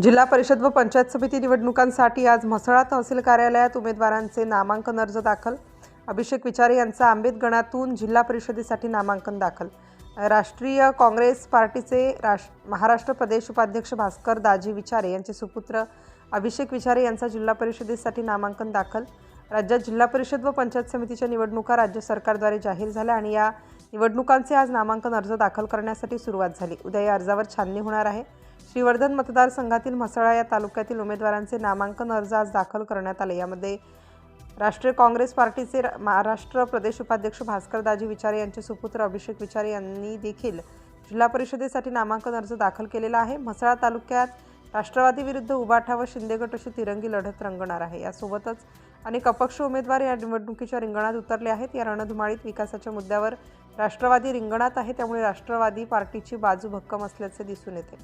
जिल्हा परिषद व पंचायत समिती निवडणुकांसाठी आज म्हसळा तहसील कार्यालयात उमेदवारांचे नामांकन अर्ज दाखल। अभिषेक विचारे यांचा आंबेत गणातून जिल्हा परिषदेसाठी नामांकन दाखल। राष्ट्रीय काँग्रेस पार्टीचे महाराष्ट्र प्रदेश उपाध्यक्ष भास्कर दाजी विचारे यांचे सुपुत्र अभिषेक विचारे यांचा जिल्हा परिषदेसाठी नामांकन दाखल। राज्यात जिल्हा परिषद व पंचायत समितीच्या निवडणुका राज्य सरकारद्वारे जाहीर झाल्या आणि या निवडणुकांचे आज नामांकन अर्ज दाखल करण्यासाठी सुरुवात झाली। उद्या या अर्जावर छाननी होणार आहे। श्रीवर्धन मतदारसंघातील म्हसळा या तालुक्यातील उमेदवारांचे नामांकन अर्ज आज दाखल करण्यात आले। यामध्ये राष्ट्रीय काँग्रेस पार्टीचे महाराष्ट्र प्रदेश उपाध्यक्ष भास्कर दाजी विचारे यांचे सुपुत्र अभिषेक विचारे यांनी देखील जिल्हा परिषदेसाठी नामांकन अर्ज दाखल केलेला आहे। म्हसळा तालुक्यात राष्ट्रवादी विरुद्ध उबाठा व शिंदे गट अशी तिरंगी लढत रंगणार आहे। यासोबतच अनेक अपक्ष उमेदवार या निवडणुकीच्या रिंगणात उतरले आहेत। या रणधुमाळीत विकासाच्या मुद्द्यावर राष्ट्रवादी रिंगणात आहे, त्यामुळे राष्ट्रवादी पार्टीची बाजू भक्कम असल्याचे दिसून येते।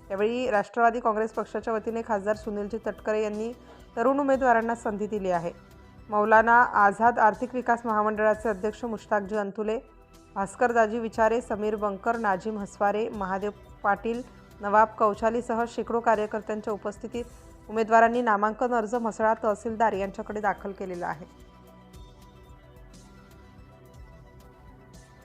यावेळी राष्ट्रवादी काँग्रेस पक्षाच्या वतीने खासदार सुनीलजी तटकरे यांनी तरुण उमेदवारांना संधी दिली आहे। मौलाना आझाद आर्थिक विकास महामंडळाचे अध्यक्ष मुश्ताकजी अंतुले, भास्कर दाजी विचारे, समीर बंकर, नाजिम हसवारे, महादेव पाटील, नवाब कौशालीसह शेकडो कार्यकर्त्यांच्या उपस्थितीत उमेदवारांनी नामांकन अर्ज म्हसळा तहसीलदार यांच्याकडे दाखल केलेला आहे।